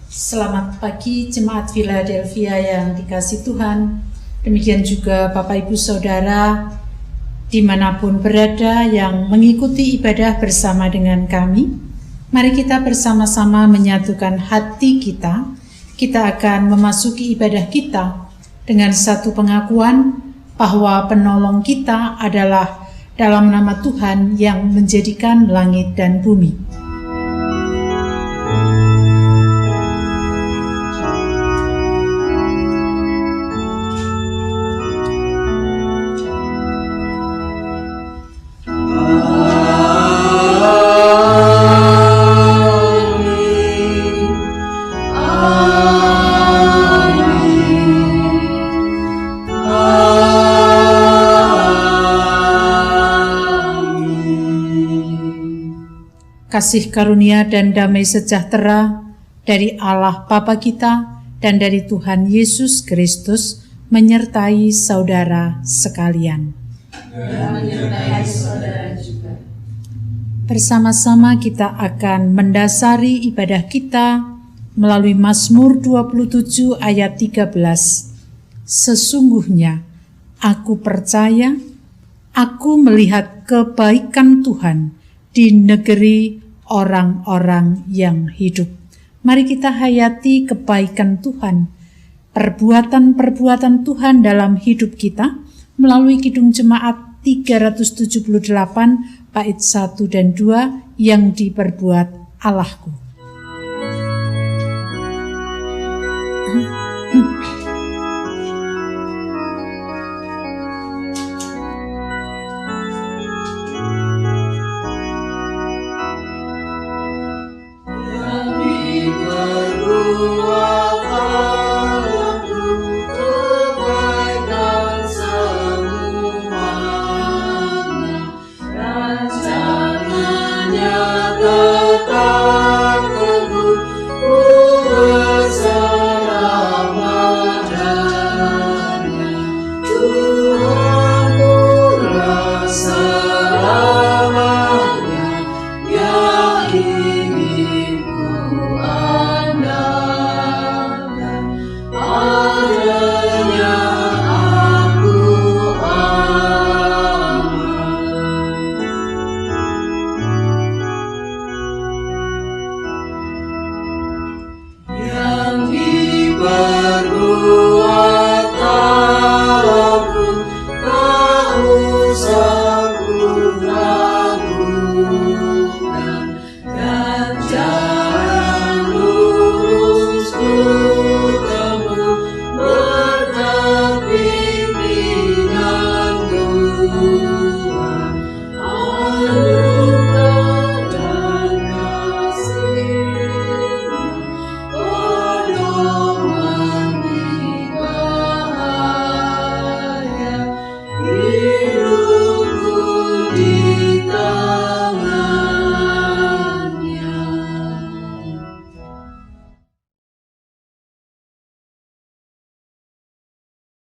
Selamat pagi Jemaat Philadelphia yang dikasihi Tuhan. Demikian juga Bapak Ibu Saudara dimanapun berada yang mengikuti ibadah bersama dengan kami. Mari kita bersama-sama menyatukan hati kita. Kita akan memasuki ibadah kita dengan satu pengakuan bahwa penolong kita adalah dalam nama Tuhan yang menjadikan langit dan bumi. Kasih karunia dan damai sejahtera dari Allah Bapa kita dan dari Tuhan Yesus Kristus menyertai saudara sekalian. Dan menyertai saudara juga. Bersama-sama kita akan mendasari ibadah kita melalui Mazmur 27 ayat 13. Sesungguhnya aku percaya, aku melihat kebaikan Tuhan di negeri orang-orang yang hidup. Mari kita hayati kebaikan Tuhan, perbuatan-perbuatan Tuhan dalam hidup kita melalui Kidung Jemaat 378 bait 1 dan 2 yang diperbuat Allahku.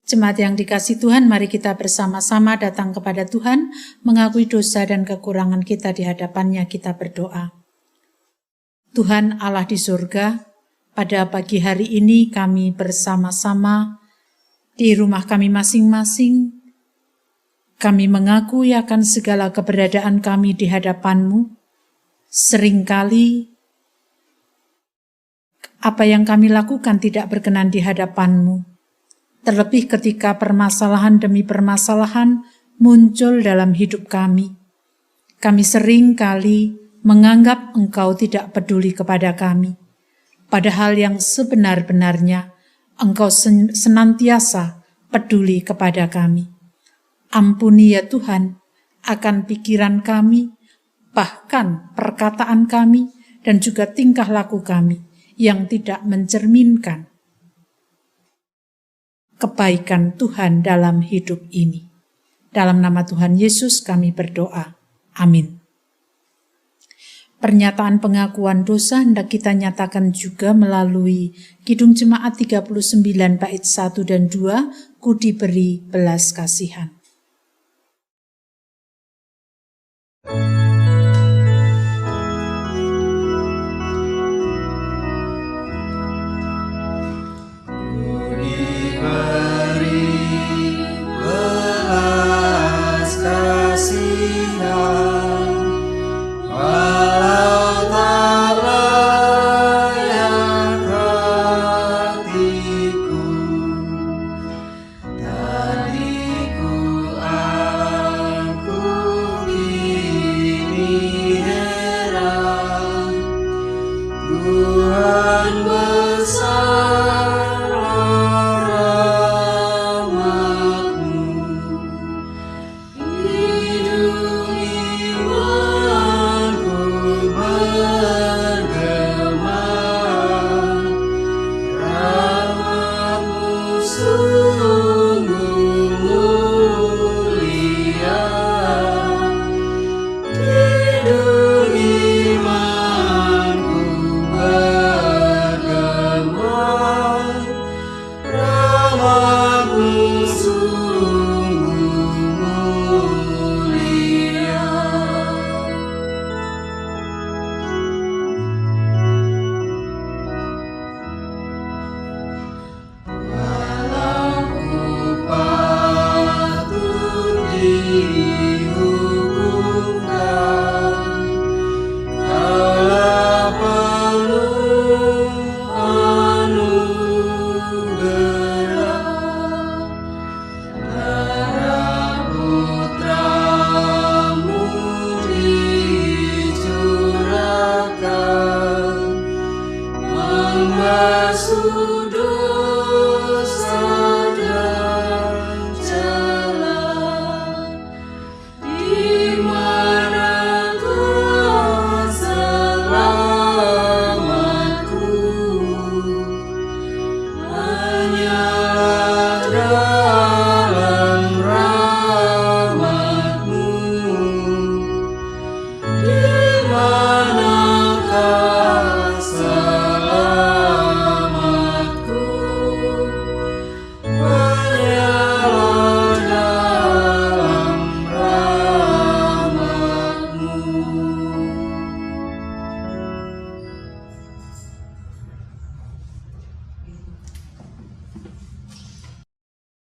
Jemaat yang dikasihi Tuhan, mari kita bersama-sama datang kepada Tuhan, mengakui dosa dan kekurangan kita di hadapan-Nya, kita berdoa. Tuhan Allah di surga, pada pagi hari ini kami bersama-sama di rumah kami masing-masing. Kami mengakui akan segala keberadaan kami di hadapan-Mu. Seringkali apa yang kami lakukan tidak berkenan di hadapan-Mu. Terlebih ketika permasalahan demi permasalahan muncul dalam hidup kami. Kami sering kali menganggap Engkau tidak peduli kepada kami. Padahal yang sebenar-benarnya Engkau senantiasa peduli kepada kami. Ampuni ya Tuhan akan pikiran kami, bahkan perkataan kami dan juga tingkah laku kami yang tidak mencerminkan kebaikan Tuhan dalam hidup ini. Dalam nama Tuhan Yesus kami berdoa. Amin. Pernyataan pengakuan dosa hendak kita nyatakan juga melalui Kidung Jemaat 39 bait 1 dan 2, Ku diberi belas kasihan.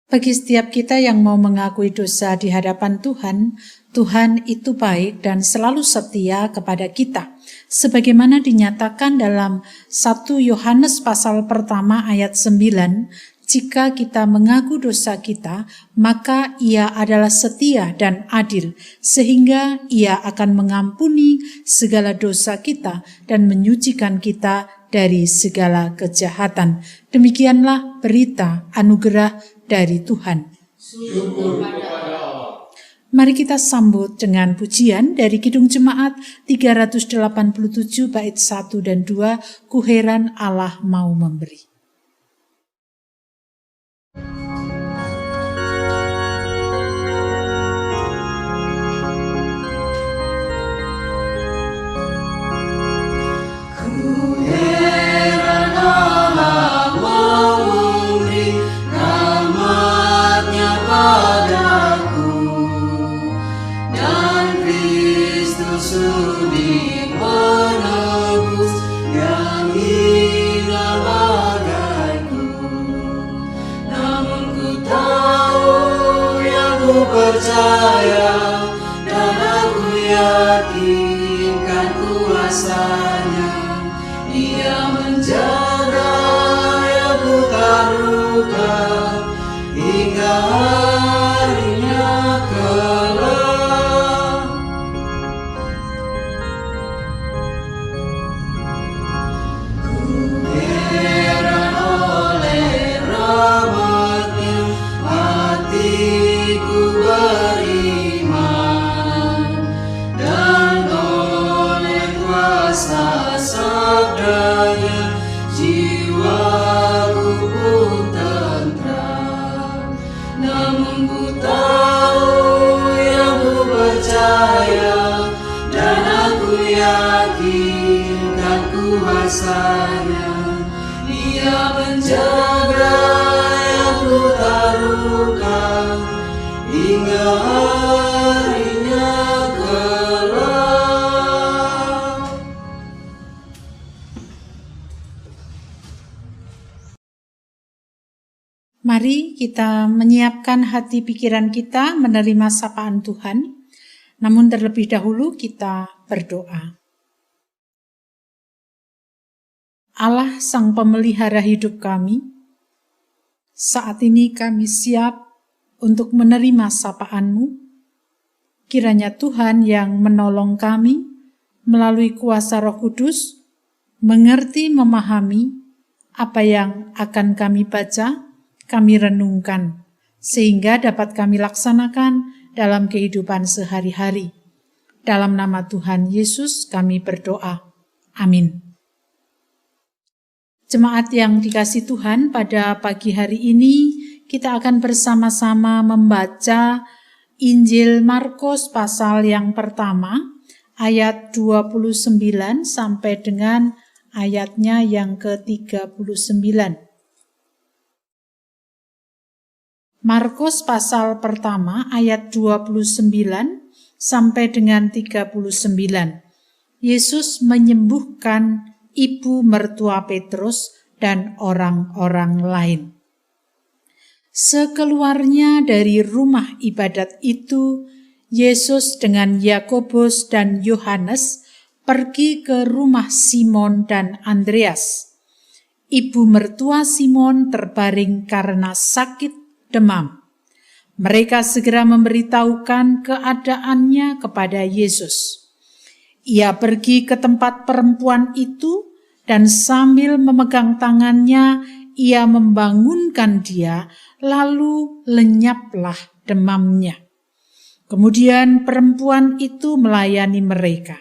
Bagi setiap kita yang mau mengakui dosa di hadapan Tuhan, Tuhan itu baik dan selalu setia kepada kita. Sebagaimana dinyatakan dalam 1 Yohanes pasal pertama ayat 9, jika kita mengaku dosa kita, maka Ia adalah setia dan adil, sehingga Ia akan mengampuni segala dosa kita dan menyucikan kita dari segala kejahatan. Demikianlah berita anugerah dari Tuhan. Syukur kepada Allah. Mari kita sambut dengan pujian dari Kidung Jemaat 387 bait 1 dan 2, Ku heran Allah mau memberi. Percaya dan aku yakinkan kuasa-Nya. Ia menjaga yang ku taruhka hingga harinya kelak. Ku heran oleh rahmat-Nya, hatiku beriman, dan oleh kuasa sabda-Nya jiwaku pun tentram. Namun ku tahu yang ku percaya dan aku yakinkan kuasa-Nya. Ia menjaga yang ku taruhkan hingga harinya kelak. Mari kita menyiapkan hati pikiran kita menerima sapaan Tuhan. Namun terlebih dahulu kita berdoa. Allah Sang Pemelihara hidup kami, saat ini kami siap untuk menerima sapaan-Mu. Kiranya Tuhan yang menolong kami melalui kuasa Roh Kudus mengerti, memahami apa yang akan kami baca, kami renungkan, sehingga dapat kami laksanakan dalam kehidupan sehari-hari. Dalam nama Tuhan Yesus kami berdoa. Amin. Jemaat yang dikasih Tuhan, pada pagi hari ini kita akan bersama-sama membaca Injil Markus pasal yang pertama, ayat 29 sampai dengan ayatnya yang ke-39. Markus pasal pertama ayat 29 sampai dengan 39. Yesus menyembuhkan ibu mertua Petrus dan orang-orang lain. Sekeluarnya dari rumah ibadat itu, Yesus dengan Yakobus dan Yohanes pergi ke rumah Simon dan Andreas. Ibu mertua Simon terbaring karena sakit demam. Mereka segera memberitahukan keadaannya kepada Yesus. Ia pergi ke tempat perempuan itu dan sambil memegang tangannya, ia membangunkan dia, lalu lenyaplah demamnya. Kemudian perempuan itu melayani mereka.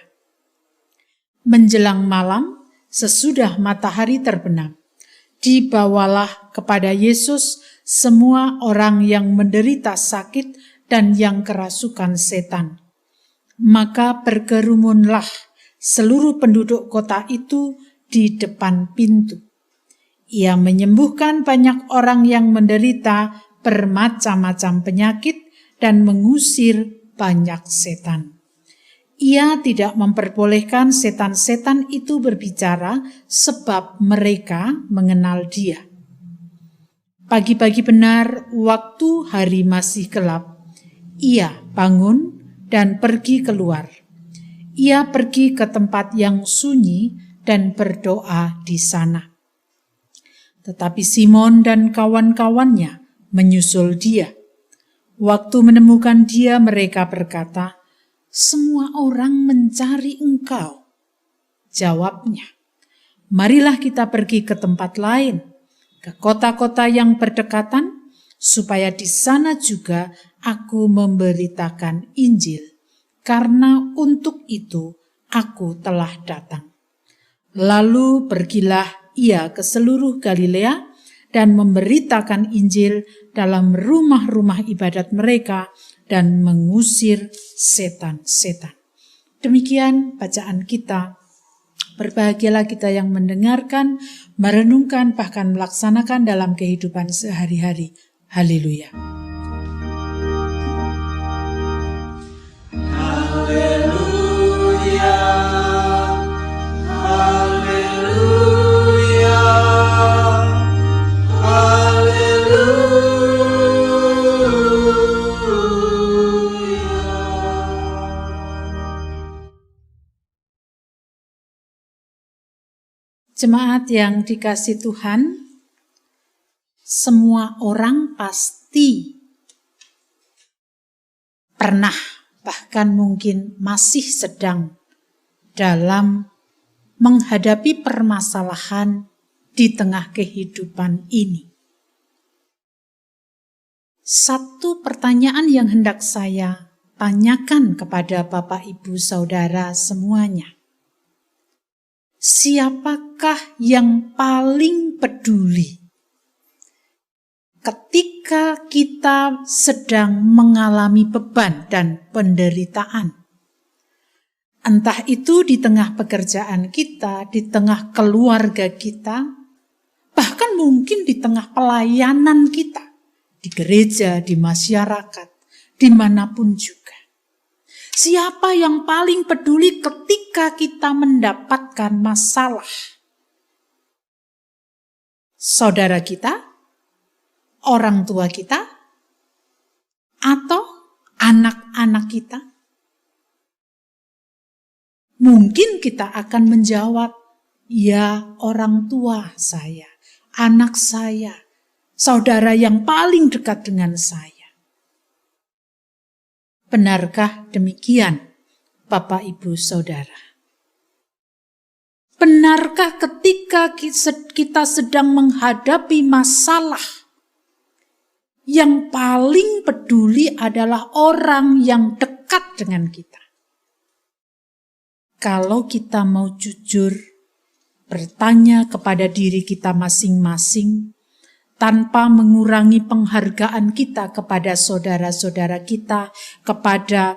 Menjelang malam, sesudah matahari terbenam, dibawalah kepada Yesus semua orang yang menderita sakit dan yang kerasukan setan. Maka berkerumunlah seluruh penduduk kota itu di depan pintu. Ia menyembuhkan banyak orang yang menderita bermacam-macam penyakit dan mengusir banyak setan. Ia tidak memperbolehkan setan-setan itu berbicara sebab mereka mengenal dia. Pagi-pagi benar, waktu hari masih gelap, ia bangun dan pergi keluar. Ia pergi ke tempat yang sunyi dan berdoa di sana. Tetapi Simon dan kawan-kawannya menyusul dia. Waktu menemukan dia, mereka berkata, "Semua orang mencari engkau." Jawabnya, "Marilah kita pergi ke tempat lain, ke kota-kota yang berdekatan, supaya di sana juga aku memberitakan Injil, karena untuk itu aku telah datang." Lalu pergilah ia ke seluruh Galilea dan memberitakan Injil dalam rumah-rumah ibadat mereka dan mengusir setan-setan. Demikian bacaan kita. Berbahagialah kita yang mendengarkan, merenungkan, bahkan melaksanakan dalam kehidupan sehari-hari. Haleluya. Haleluya, haleluya, Jemaat yang dikasih Tuhan, semua orang pasti pernah, bahkan mungkin masih sedang dalam menghadapi permasalahan di tengah kehidupan ini. Satu pertanyaan yang hendak saya tanyakan kepada Bapak, Ibu, Saudara semuanya. Siapakah yang paling peduli ketika kita sedang mengalami beban dan penderitaan? Entah itu di tengah pekerjaan kita, di tengah keluarga kita, bahkan mungkin di tengah pelayanan kita, di gereja, di masyarakat, dimanapun juga. Siapa yang paling peduli ketika kita mendapatkan masalah? Saudara kita? Orang tua kita? Atau anak-anak kita? Mungkin kita akan menjawab, ya orang tua saya, anak saya, saudara yang paling dekat dengan saya. Benarkah demikian, Bapak, Ibu, Saudara? Benarkah ketika kita sedang menghadapi masalah, yang paling peduli adalah orang yang dekat dengan kita? Kalau kita mau jujur, bertanya kepada diri kita masing-masing, tanpa mengurangi penghargaan kita kepada saudara-saudara kita, kepada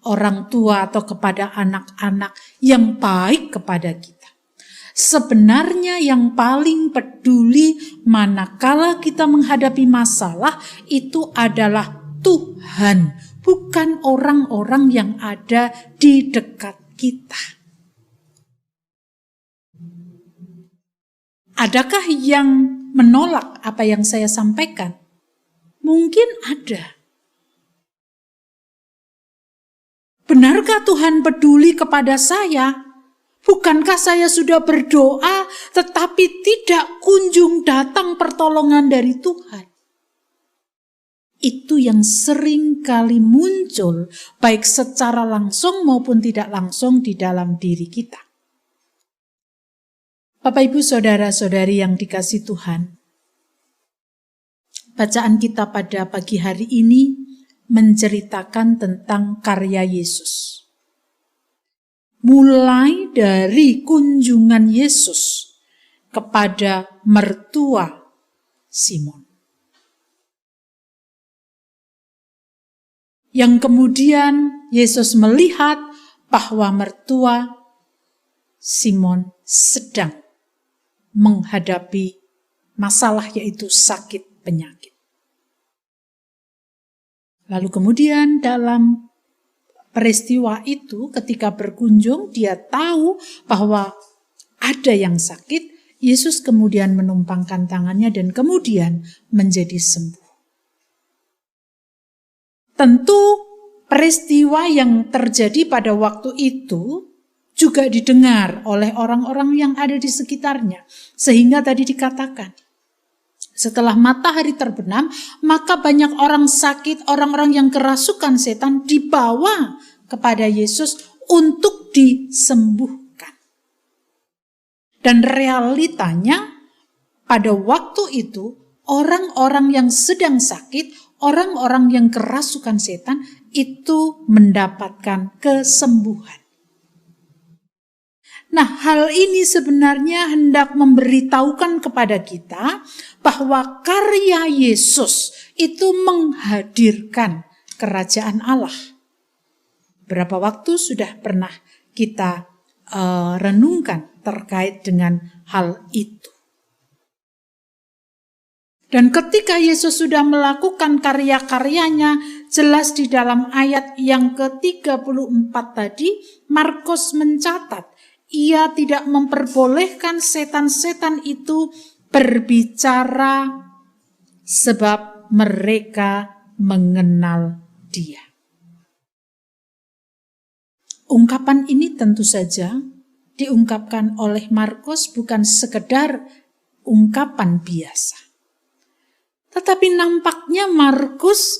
orang tua atau kepada anak-anak yang baik kepada kita. Sebenarnya yang paling peduli manakala kita menghadapi masalah itu adalah Tuhan, bukan orang-orang yang ada di dekat kita. Adakah yang menolak apa yang saya sampaikan? Mungkin ada. Benarkah Tuhan peduli kepada saya? Bukankah saya sudah berdoa, tetapi tidak kunjung datang pertolongan dari Tuhan? Itu yang sering kali muncul, baik secara langsung maupun tidak langsung di dalam diri kita. Bapak, Ibu, Saudara-saudari yang dikasihi Tuhan, bacaan kita pada pagi hari ini menceritakan tentang karya Yesus. Mulai dari kunjungan Yesus kepada mertua Simon, yang kemudian Yesus melihat bahwa mertua Simon sedang menghadapi masalah, yaitu sakit penyakit. Lalu kemudian dalam peristiwa itu, ketika berkunjung, dia tahu bahwa ada yang sakit. Yesus kemudian menumpangkan tangannya dan kemudian menjadi sembuh. Tentu peristiwa yang terjadi pada waktu itu juga didengar oleh orang-orang yang ada di sekitarnya. Sehingga tadi dikatakan, setelah matahari terbenam, maka banyak orang sakit, orang-orang yang kerasukan setan dibawa kepada Yesus untuk disembuhkan. Dan realitanya pada waktu itu, orang-orang yang sedang sakit, orang-orang yang kerasukan setan itu mendapatkan kesembuhan. Nah, hal ini sebenarnya hendak memberitahukan kepada kita bahwa karya Yesus itu menghadirkan kerajaan Allah. Berapa waktu sudah pernah kita renungkan terkait dengan hal itu. Dan ketika Yesus sudah melakukan karya-karyanya, jelas di dalam ayat yang ke-34 tadi, Markus mencatat, ia tidak memperbolehkan setan-setan itu berbicara sebab mereka mengenal dia. Ungkapan ini tentu saja diungkapkan oleh Markus bukan sekedar ungkapan biasa. Tetapi nampaknya Markus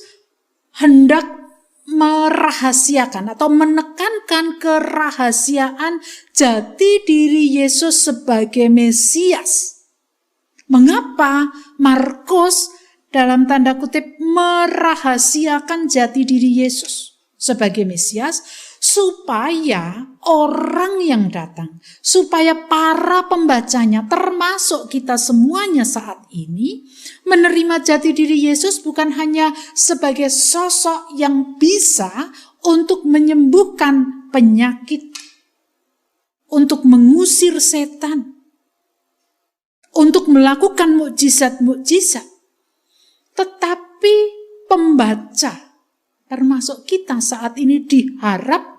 hendak merahasiakan atau menekankan kerahasiaan jati diri Yesus sebagai Mesias. Mengapa Markus dalam tanda kutip merahasiakan jati diri Yesus sebagai Mesias? Supaya orang yang datang, supaya para pembacanya termasuk kita semuanya saat ini menerima jati diri Yesus bukan hanya sebagai sosok yang bisa untuk menyembuhkan penyakit, untuk mengusir setan, untuk melakukan mukjizat-mukjizat, tetapi pembaca termasuk kita saat ini diharapkan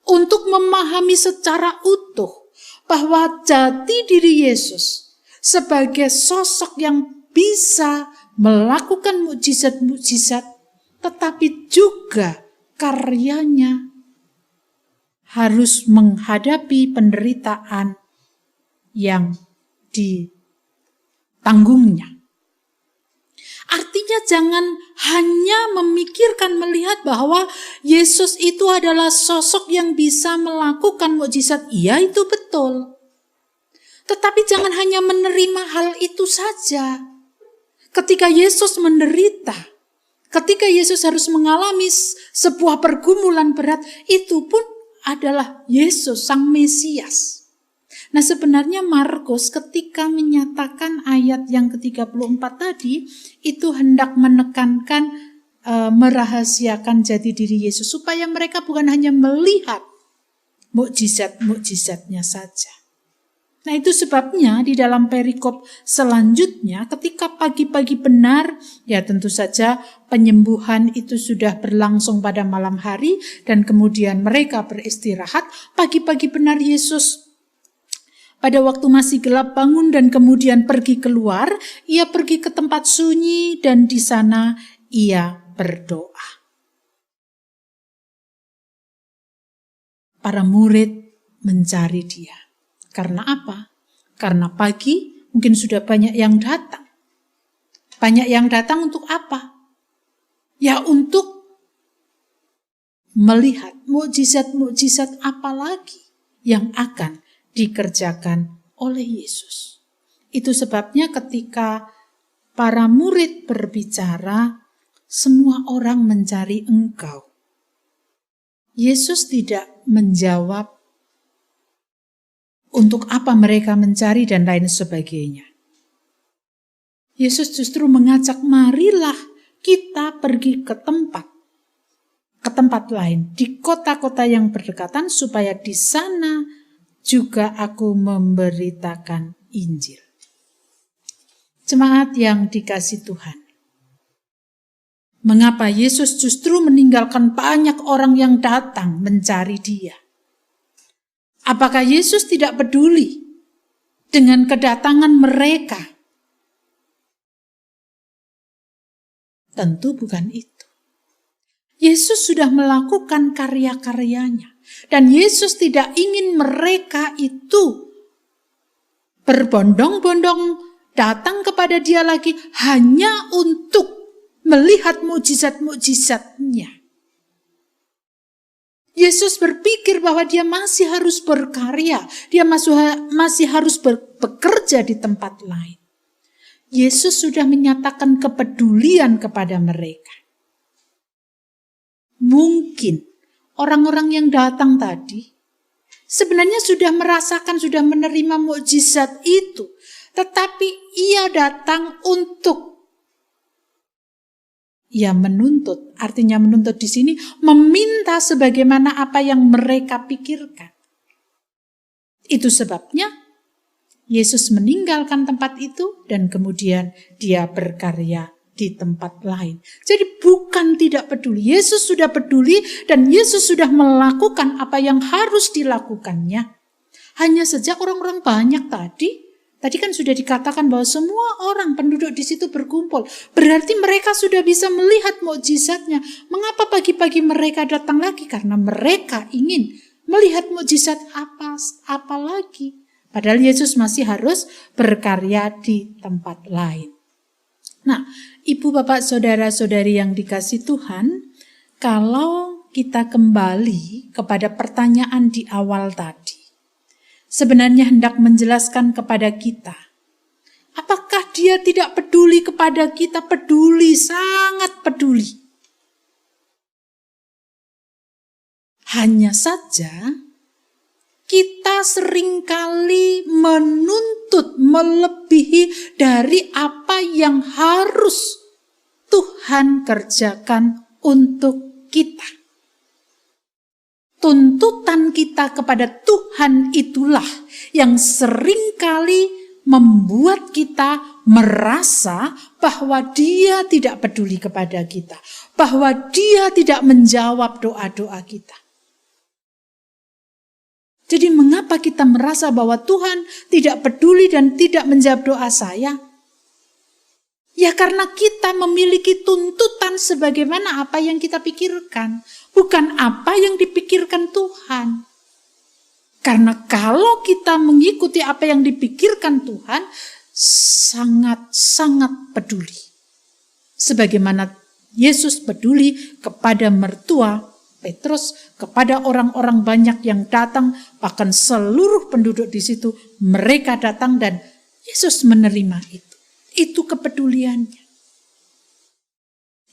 untuk memahami secara utuh bahwa jati diri Yesus sebagai sosok yang bisa melakukan mukjizat-mukjizat, tetapi juga karyanya harus menghadapi penderitaan yang ditanggungnya. Artinya Artinya jangan hanya memikirkan melihat bahwa Yesus itu adalah sosok yang bisa melakukan mukjizat. Iya, itu betul. Tetapi jangan hanya menerima hal itu saja. Ketika Yesus menderita, ketika Yesus harus mengalami sebuah pergumulan berat, itu pun adalah Yesus, Sang Mesias. Nah, sebenarnya Markus ketika menyatakan ayat yang ke-34 tadi, itu hendak menekankan, merahasiakan jati diri Yesus, supaya mereka bukan hanya melihat mukjizat-mukjizatnya saja. Nah, itu sebabnya di dalam perikop selanjutnya, ketika pagi-pagi benar, ya tentu saja penyembuhan itu sudah berlangsung pada malam hari, dan kemudian mereka beristirahat. Pagi-pagi benar Yesus pada waktu masih gelap bangun dan kemudian pergi keluar. Ia pergi ke tempat sunyi dan di sana ia berdoa. Para murid mencari dia. Karena apa? Karena pagi mungkin sudah banyak yang datang. Banyak yang datang untuk apa? Ya untuk melihat mukjizat-mukjizat apa lagi yang akan dikerjakan oleh Yesus. Itu sebabnya ketika para murid berbicara, semua orang mencari Engkau. Yesus tidak menjawab untuk apa mereka mencari dan lain sebagainya. Yesus justru mengajak, marilah kita pergi ke tempat lain, di kota-kota yang berdekatan, supaya di sana juga aku memberitakan Injil. Jemaat yang dikasihi Tuhan, mengapa Yesus justru meninggalkan banyak orang yang datang mencari dia? Apakah Yesus tidak peduli dengan kedatangan mereka? Tentu bukan itu. Yesus sudah melakukan karya-karyanya. Dan Yesus tidak ingin mereka itu berbondong-bondong datang kepada dia lagi hanya untuk melihat mukjizat-mukjizatnya. Yesus berpikir bahwa dia masih harus berkarya, dia masih harus bekerja di tempat lain. Yesus sudah menyatakan kepedulian kepada mereka. Mungkin orang-orang yang datang tadi sebenarnya sudah merasakan, sudah menerima mukjizat itu, tetapi ia datang untuk menuntut. Artinya menuntut di sini meminta sebagaimana apa yang mereka pikirkan. Itu sebabnya Yesus meninggalkan tempat itu dan kemudian dia berkarya di tempat lain. Jadi bukan tidak peduli. Yesus sudah peduli dan Yesus sudah melakukan apa yang harus dilakukannya. Hanya saja orang-orang banyak tadi kan sudah dikatakan bahwa semua orang penduduk di situ berkumpul. Berarti mereka sudah bisa melihat mukjizatnya. Mengapa pagi-pagi mereka datang lagi? Karena mereka ingin melihat mukjizat apa lagi. Padahal Yesus masih harus berkarya di tempat lain. Nah, ibu, bapak, saudara-saudari yang dikasihi Tuhan, kalau kita kembali kepada pertanyaan di awal tadi, sebenarnya hendak menjelaskan kepada kita, apakah dia tidak peduli kepada kita? Peduli, sangat peduli. Hanya saja kita seringkali menuntut melebihi dari apa yang harus Tuhan kerjakan untuk kita. Tuntutan kita kepada Tuhan itulah yang seringkali membuat kita merasa bahwa Dia tidak peduli kepada kita, bahwa Dia tidak menjawab doa-doa kita. Jadi mengapa kita merasa bahwa Tuhan tidak peduli dan tidak menjawab doa saya? Ya karena kita memiliki tuntutan sebagaimana apa yang kita pikirkan, bukan apa yang dipikirkan Tuhan. Karena kalau kita mengikuti apa yang dipikirkan Tuhan, sangat-sangat peduli. Sebagaimana Yesus peduli kepada mertua Petrus, kepada orang-orang banyak yang datang, bahkan seluruh penduduk di situ, mereka datang dan Yesus menerima itu. Itu kepeduliannya.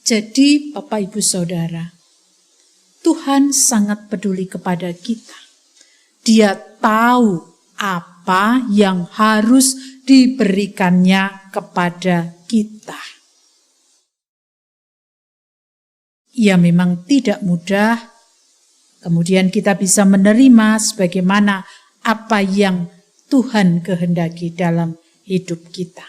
Jadi Bapak Ibu Saudara, Tuhan sangat peduli kepada kita. Dia tahu apa yang harus diberikannya kepada kita. Ya memang tidak mudah, kemudian kita bisa menerima sebagaimana apa yang Tuhan kehendaki dalam hidup kita.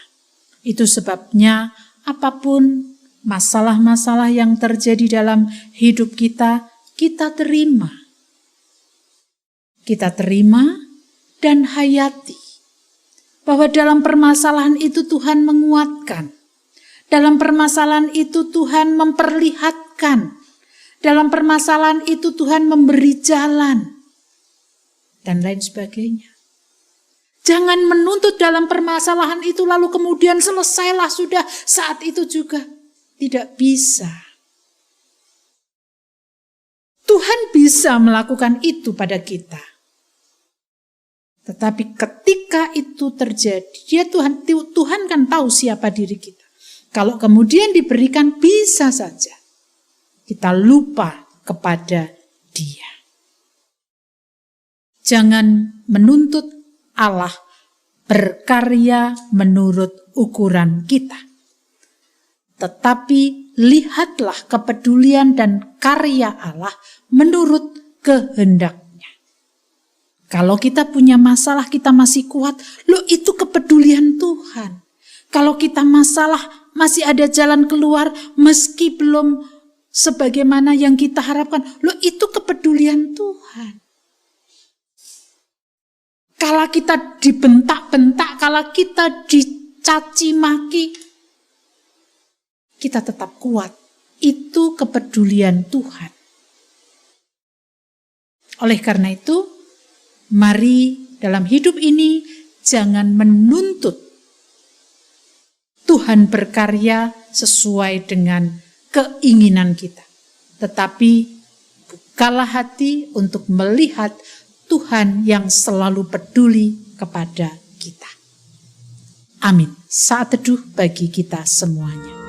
Itu sebabnya apapun masalah-masalah yang terjadi dalam hidup kita, kita terima. Kita terima dan hayati. Bahwa dalam permasalahan itu Tuhan menguatkan. Dalam permasalahan itu Tuhan memperlihatkan. Dalam permasalahan itu Tuhan memberi jalan. Dan lain sebagainya. Jangan menuntut dalam permasalahan itu lalu kemudian selesailah sudah saat itu juga. Tidak bisa. Tuhan bisa melakukan itu pada kita. Tetapi ketika itu terjadi, Tuhan kan tahu siapa diri kita. Kalau kemudian diberikan bisa saja kita lupa kepada Dia. Jangan menuntut Allah berkarya menurut ukuran kita. Tetapi lihatlah kepedulian dan karya Allah menurut kehendaknya. Kalau kita punya masalah kita masih kuat, itu kepedulian Tuhan. Kalau kita masalah masih ada jalan keluar meski belum sebagaimana yang kita harapkan, itu kepedulian Tuhan. Kalau kita dibentak-bentak, kalau kita dicaci maki, kita tetap kuat. Itu kepedulian Tuhan. Oleh karena itu, mari dalam hidup ini jangan menuntut Tuhan berkarya sesuai dengan keinginan kita. Tetapi bukalah hati untuk melihat Tuhan yang selalu peduli kepada kita. Amin. Saat teduh bagi kita semuanya.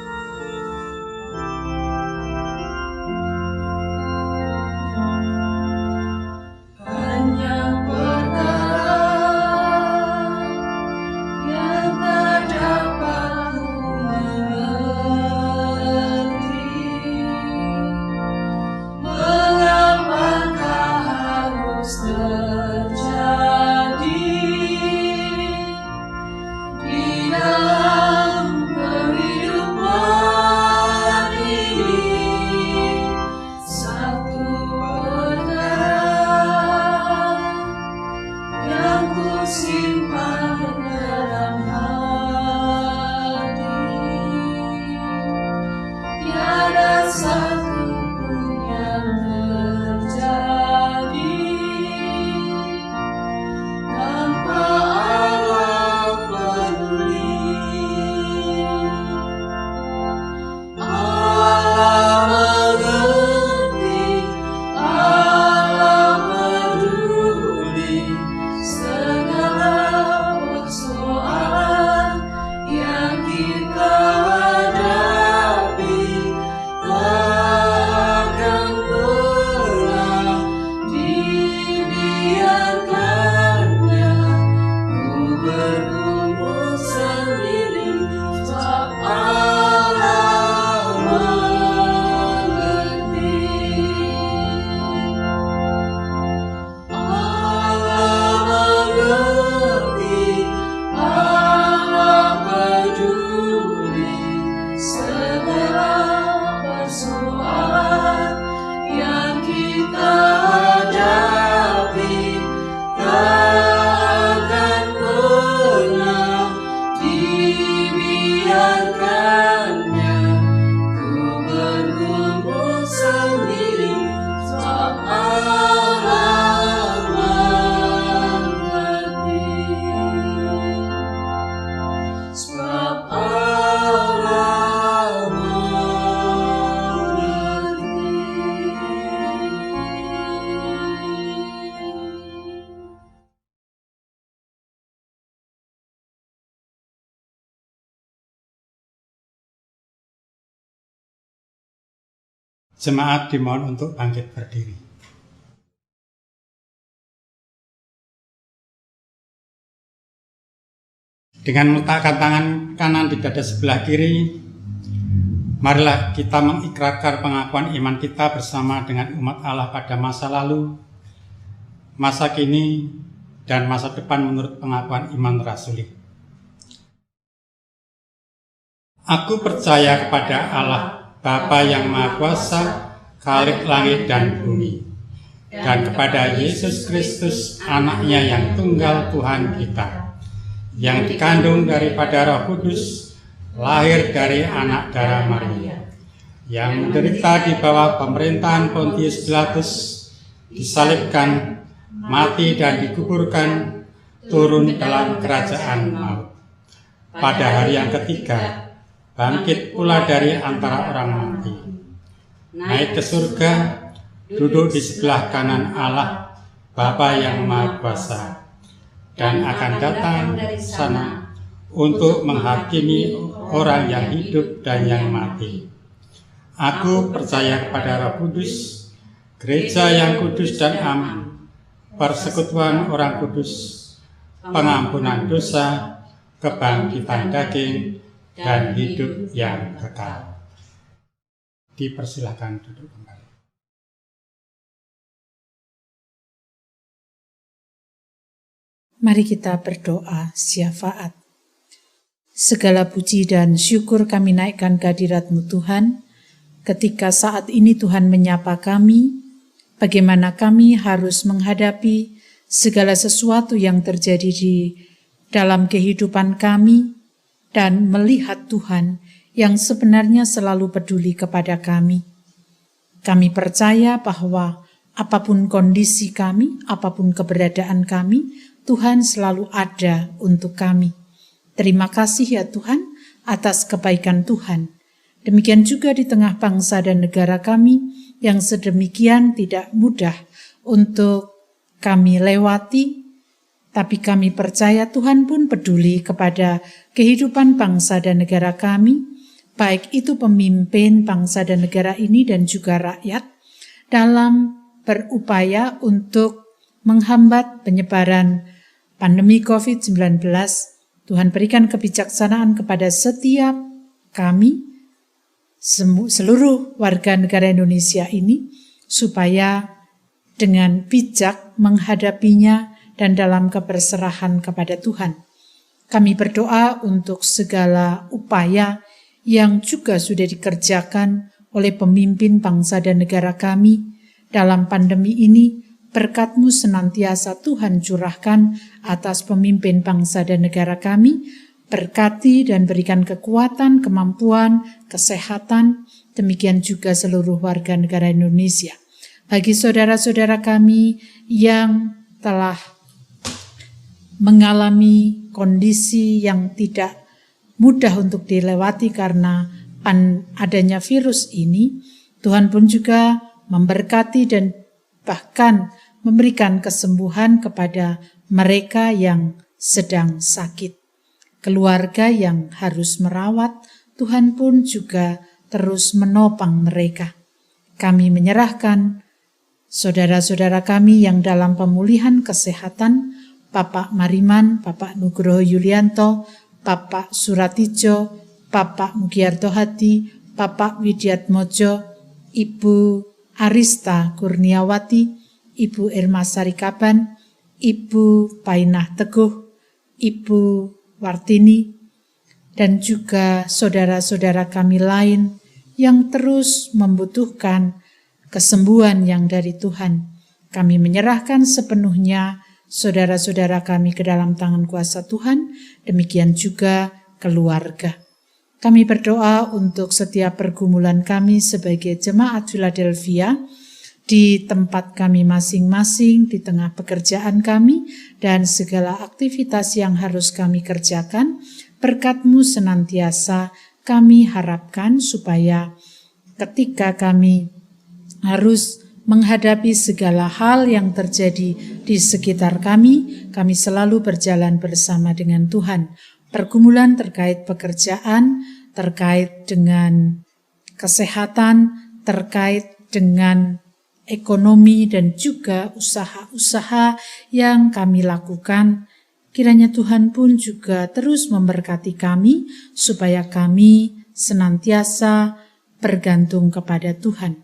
Di dalam kehidupan Jemaat dimohon untuk bangkit berdiri. Dengan meletakkan tangan kanan di dada sebelah kiri, marilah kita mengikrarkan pengakuan iman kita bersama dengan umat Allah pada masa lalu, masa kini, dan masa depan menurut pengakuan iman rasuli. Aku percaya kepada Allah, Bapa yang Maha Kuasa, Khalik langit dan bumi, dan kepada Yesus Kristus, Anaknya yang tunggal Tuhan kita, yang dikandung daripada Roh Kudus, lahir dari anak darah Maria, yang menderita di bawah pemerintahan Pontius Pilatus, disalibkan, mati dan dikuburkan, turun dalam kerajaan maut. Pada hari yang ketiga, bangkit pula dari antara orang mati, naik ke surga, duduk di sebelah kanan Allah, Bapa yang Maha Kuasa, dan akan datang dari sana untuk menghakimi orang yang hidup dan yang mati. Aku percaya kepada Roh Kudus, gereja yang kudus dan aman, persekutuan orang kudus, pengampunan dosa, kebangkitan daging, dan hidup yang kekal. Dipersilakan duduk kembali. Mari kita berdoa syafaat. Segala puji dan syukur kami naikkan kehadirat-Mu Tuhan, ketika saat ini Tuhan menyapa kami, bagaimana kami harus menghadapi segala sesuatu yang terjadi di dalam kehidupan kami, dan melihat Tuhan yang sebenarnya selalu peduli kepada kami. Kami percaya bahwa apapun kondisi kami, apapun keberadaan kami, Tuhan selalu ada untuk kami. Terima kasih ya Tuhan atas kebaikan Tuhan. Demikian juga di tengah bangsa dan negara kami yang sedemikian tidak mudah untuk kami lewati, tapi kami percaya Tuhan pun peduli kepada kehidupan bangsa dan negara kami, baik itu pemimpin bangsa dan negara ini dan juga rakyat, dalam berupaya untuk menghambat penyebaran pandemi COVID-19. Tuhan berikan kebijaksanaan kepada setiap kami, seluruh warga negara Indonesia ini, supaya dengan bijak menghadapinya dan dalam keberserahan kepada Tuhan. Kami berdoa untuk segala upaya yang juga sudah dikerjakan oleh pemimpin bangsa dan negara kami dalam pandemi ini. Berkat-Mu senantiasa Tuhan curahkan atas pemimpin bangsa dan negara kami. Berkati dan berikan kekuatan, kemampuan, kesehatan, demikian juga seluruh warga negara Indonesia. Bagi saudara-saudara kami yang telah mengalami kondisi yang tidak mudah untuk dilewati karena adanya virus ini, Tuhan pun juga memberkati dan bahkan memberikan kesembuhan kepada mereka yang sedang sakit. Keluarga yang harus merawat, Tuhan pun juga terus menopang mereka. Kami menyerahkan saudara-saudara kami yang dalam pemulihan kesehatan, Bapak Mariman, Bapak Nugroho Yulianto, Bapak Suratijo, Bapak Mugiarto Hadi, Bapak Widiatmojo, Ibu Arista Kurniawati, Ibu Irma Sarikaban, Ibu Painah Teguh, Ibu Wartini, dan juga saudara-saudara kami lain yang terus membutuhkan kesembuhan yang dari Tuhan. Kami menyerahkan sepenuhnya saudara-saudara kami ke dalam tangan kuasa Tuhan, demikian juga keluarga. Kami berdoa untuk setiap pergumulan kami sebagai jemaat Philadelphia, di tempat kami masing-masing, di tengah pekerjaan kami, dan segala aktivitas yang harus kami kerjakan. Berkat-Mu senantiasa kami harapkan supaya ketika kami harus menghadapi segala hal yang terjadi di sekitar kami selalu berjalan bersama dengan Tuhan. Pergumulan terkait pekerjaan, terkait dengan kesehatan, terkait dengan ekonomi dan juga usaha-usaha yang kami lakukan. Kiranya Tuhan pun juga terus memberkati kami supaya kami senantiasa bergantung kepada Tuhan.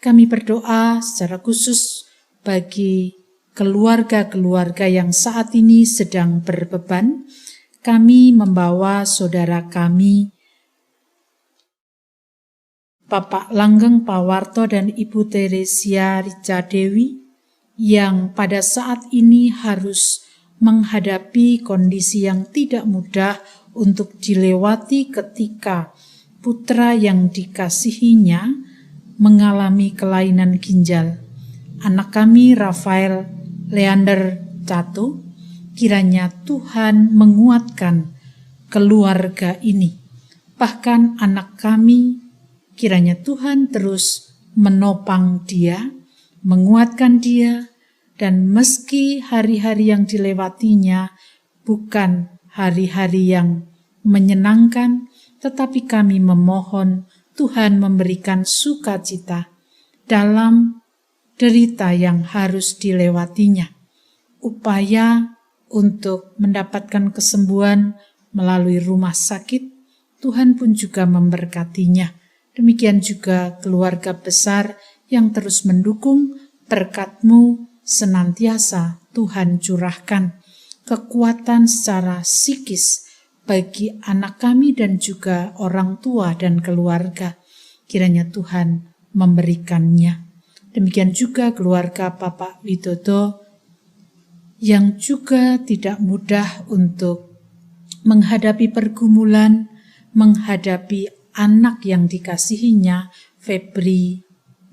Kami berdoa secara khusus bagi keluarga-keluarga yang saat ini sedang berbeban. Kami membawa saudara kami, Bapak Langgeng Pawarto dan Ibu Teresia Rica Dewi, yang pada saat ini harus menghadapi kondisi yang tidak mudah untuk dilewati ketika putra yang dikasihinya mengalami kelainan ginjal. Anak kami Rafael Leander Cato, kiranya Tuhan menguatkan keluarga ini. Bahkan anak kami, kiranya Tuhan terus menopang dia, menguatkan dia, dan meski hari-hari yang dilewatinya bukan hari-hari yang menyenangkan, tetapi kami memohon Tuhan memberikan sukacita dalam derita yang harus dilewatinya. Upaya untuk mendapatkan kesembuhan melalui rumah sakit, Tuhan pun juga memberkatinya. Demikian juga keluarga besar yang terus mendukung, berkat-Mu senantiasa Tuhan curahkan kekuatan secara psikis bagi anak kami dan juga orang tua dan keluarga. Kiranya Tuhan memberikannya. Demikian juga keluarga Bapak Widodo yang juga tidak mudah untuk menghadapi pergumulan, menghadapi anak yang dikasihinya, Febri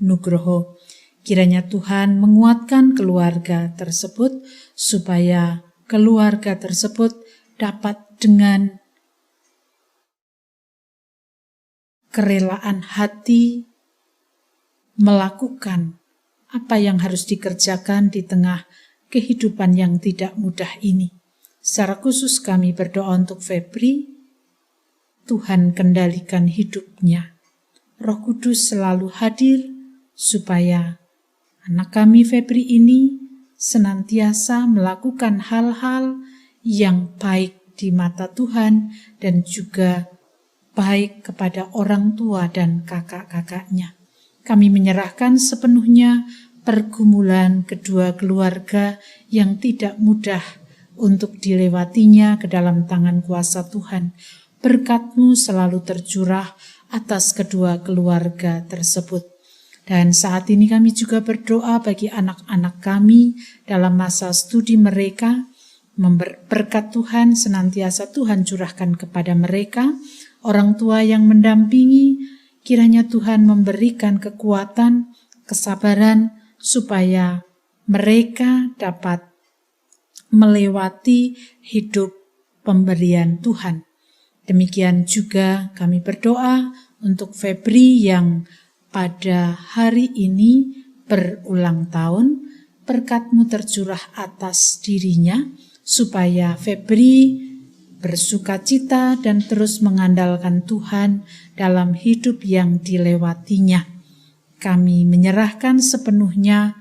Nugroho. Kiranya Tuhan menguatkan keluarga tersebut supaya keluarga tersebut dapat dengan kerelaan hati melakukan apa yang harus dikerjakan di tengah kehidupan yang tidak mudah ini. Secara khusus kami berdoa untuk Febri, Tuhan kendalikan hidupnya. Roh Kudus selalu hadir supaya anak kami Febri ini senantiasa melakukan hal-hal yang baik di mata Tuhan dan juga baik kepada orang tua dan kakak-kakaknya. Kami menyerahkan sepenuhnya pergumulan kedua keluarga yang tidak mudah untuk dilewatinya ke dalam tangan kuasa Tuhan. Berkat-Mu selalu tercurah atas kedua keluarga tersebut. Dan saat ini kami juga berdoa bagi anak-anak kami dalam masa studi mereka. Berkat Tuhan senantiasa Tuhan curahkan kepada mereka. Orang tua yang mendampingi, kiranya Tuhan memberikan kekuatan, kesabaran, supaya mereka dapat melewati hidup pemberian Tuhan. Demikian juga kami berdoa untuk Febri yang pada hari ini berulang tahun. Berkat-Mu tercurah atas dirinya, supaya Febri bersukacita dan terus mengandalkan Tuhan dalam hidup yang dilewatinya. Kami menyerahkan sepenuhnya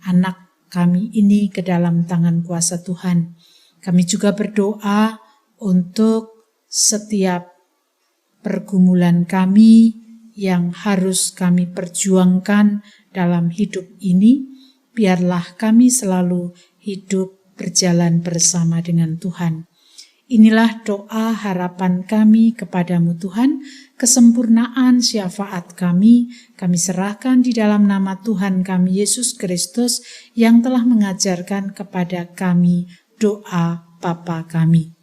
anak kami ini ke dalam tangan kuasa Tuhan. Kami juga berdoa untuk setiap pergumulan kami yang harus kami perjuangkan dalam hidup ini. Biarlah kami selalu hidup berjalan bersama dengan Tuhan. Inilah doa harapan kami kepadamu Tuhan, kesempurnaan syafaat kami serahkan di dalam nama Tuhan kami Yesus Kristus yang telah mengajarkan kepada kami doa Bapa kami.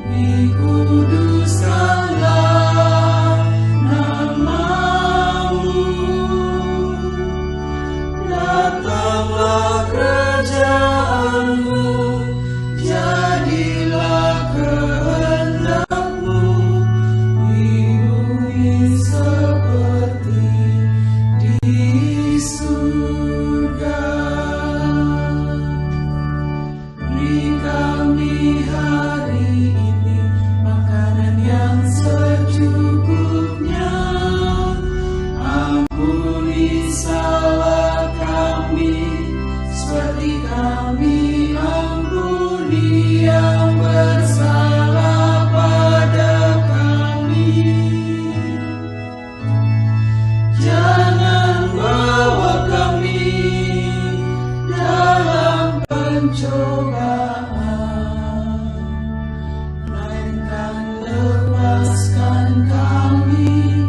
Dikuduskanlah nama salah kami, seperti kami ampuni yang bersalah pada kami. Jangan bawa kami dalam pencobaan, melainkan lepaskan kami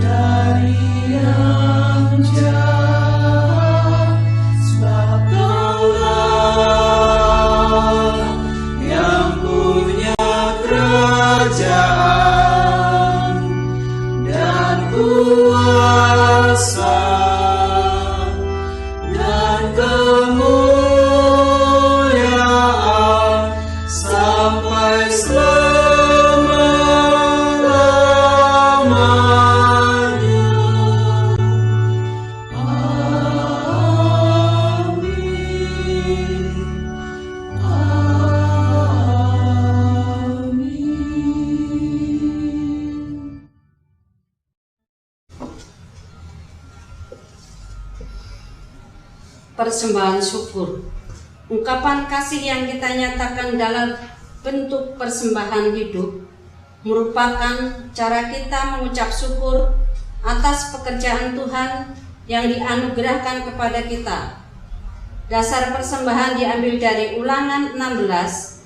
dari yang jahat, sebab Kaulah yang punya kerajaan dan kuasa dan kemuliaan sampai selama-lamanya. Amin. Amin. Persembahan syukur, ungkapan kasih yang kita nyatakan dalam bentuk persembahan hidup, merupakan cara kita mengucap syukur atas pekerjaan Tuhan yang dianugerahkan kepada kita. Dasar persembahan diambil dari Ulangan 16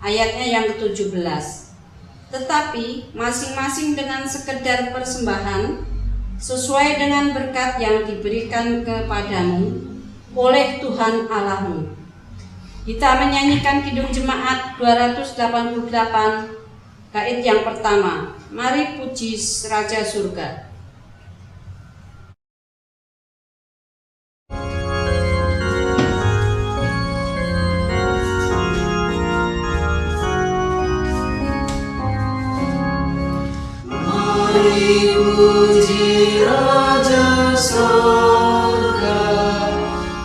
ayatnya yang ke-17. Tetapi masing-masing dengan sekedar persembahan sesuai dengan berkat yang diberikan kepadamu oleh Tuhan Allahmu. Kita menyanyikan Kidung Jemaat 288 bait yang pertama. Mari puji Raja Surga. Mari puji Raja Surga,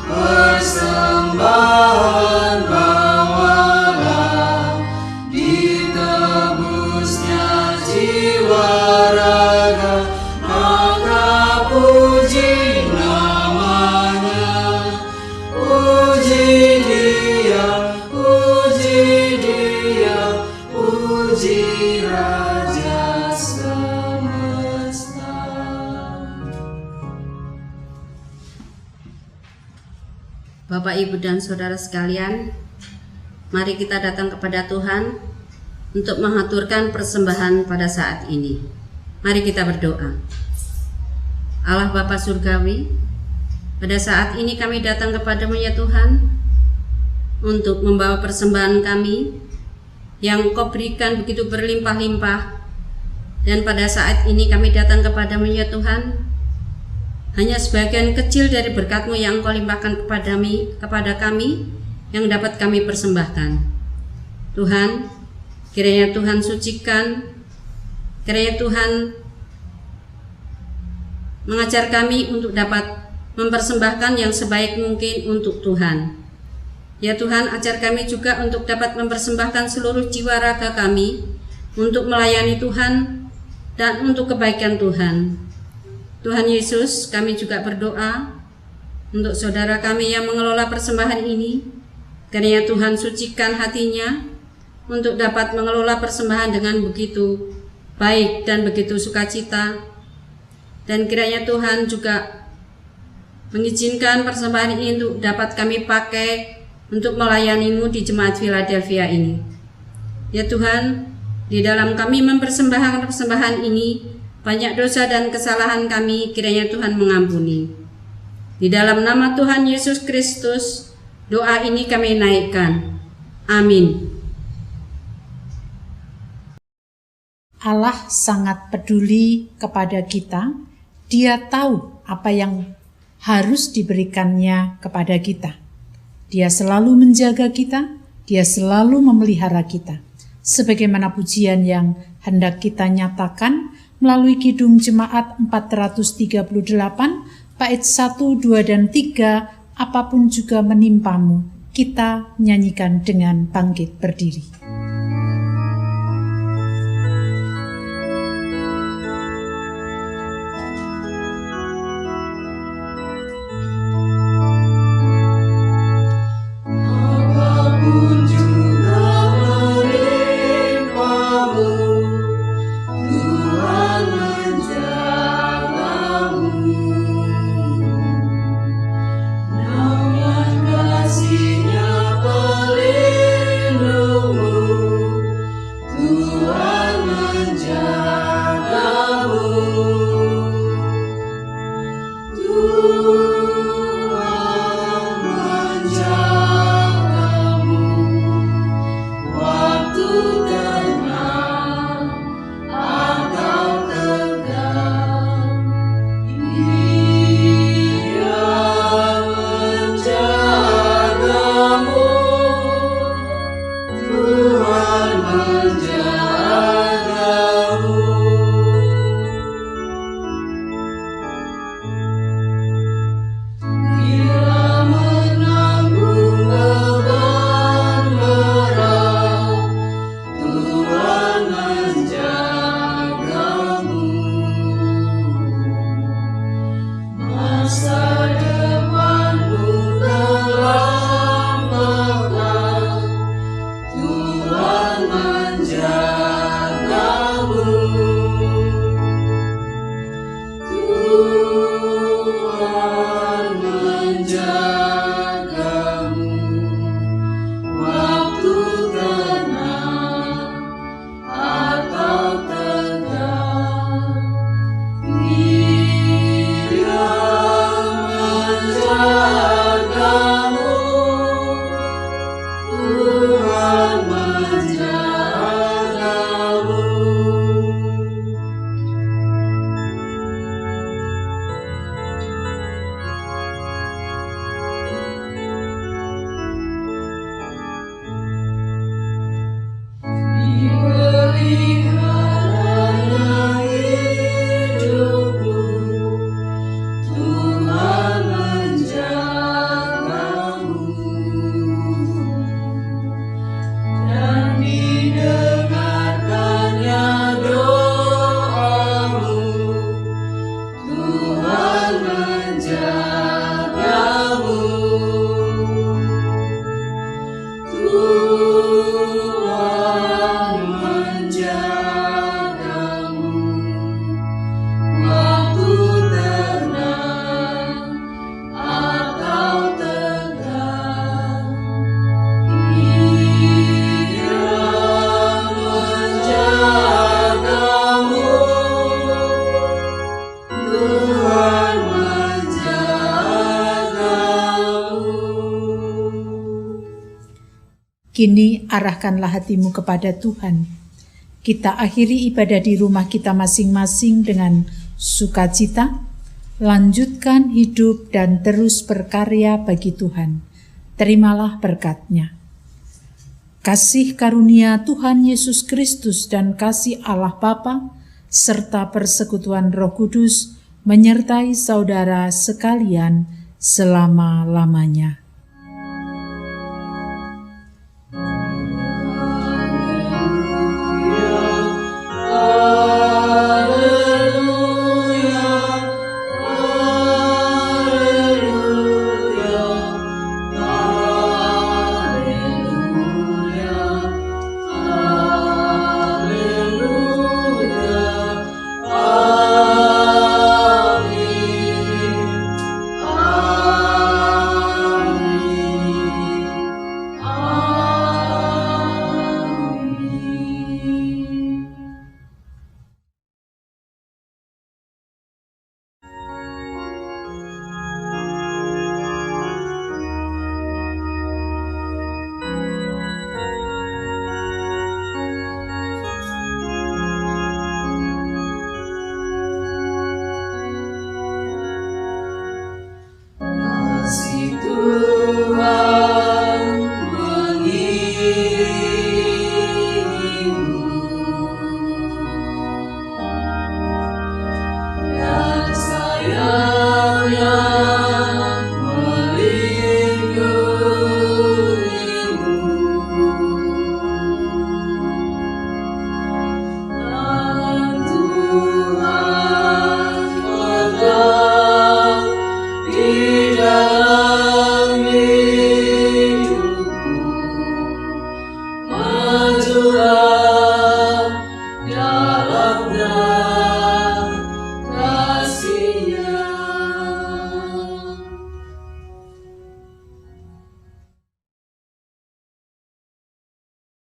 persembahan bawalah, ditebusnya jiwa raga, maka puji namanya. Puji Dia, puji Dia, puji Raja semesta. Bapak, Ibu, dan Saudara sekalian, mari kita datang kepada Tuhan untuk mengaturkan persembahan pada saat ini. Mari kita berdoa. Allah Bapa Surgawi, pada saat ini kami datang kepadamu ya Tuhan, untuk membawa persembahan kami yang Kau berikan begitu berlimpah-limpah. Dan pada saat ini kami datang kepadamu ya Tuhan, hanya sebagian kecil dari berkat-Mu yang Kau limpahkan kepada kami yang dapat kami persembahkan. Tuhan, kiranya Tuhan sucikan, kiranya Tuhan mengajar kami untuk dapat mempersembahkan yang sebaik mungkin untuk Tuhan. Ya Tuhan, ajar kami juga untuk dapat mempersembahkan seluruh jiwa raga kami untuk melayani Tuhan dan untuk kebaikan Tuhan. Tuhan Yesus, kami juga berdoa untuk saudara kami yang mengelola persembahan ini, kiranya Tuhan sucikan hatinya untuk dapat mengelola persembahan dengan begitu baik dan begitu sukacita. Dan kiranya Tuhan juga mengizinkan persembahan ini untuk dapat kami pakai untuk melayani-Mu di Jemaat Philadelphia ini. Ya Tuhan, di dalam kami mempersembahkan persembahan ini, banyak dosa dan kesalahan kami, kiranya Tuhan mengampuni. Di dalam nama Tuhan Yesus Kristus, doa ini kami naikkan. Amin. Allah sangat peduli kepada kita. Dia tahu apa yang harus diberikannya kepada kita. Dia selalu menjaga kita, Dia selalu memelihara kita. Sebagaimana pujian yang hendak kita nyatakan melalui Kidung Jemaat 438, bait 1, 2, dan 3, apapun juga menimpamu, kita nyanyikan dengan bangkit berdiri. Kini arahkanlah hatimu kepada Tuhan. Kita akhiri ibadah di rumah kita masing-masing dengan sukacita. Lanjutkan hidup dan terus berkarya bagi Tuhan. Terimalah berkat-Nya. Kasih karunia Tuhan Yesus Kristus dan kasih Allah Bapa serta persekutuan Roh Kudus menyertai saudara sekalian selama-lamanya. Dalam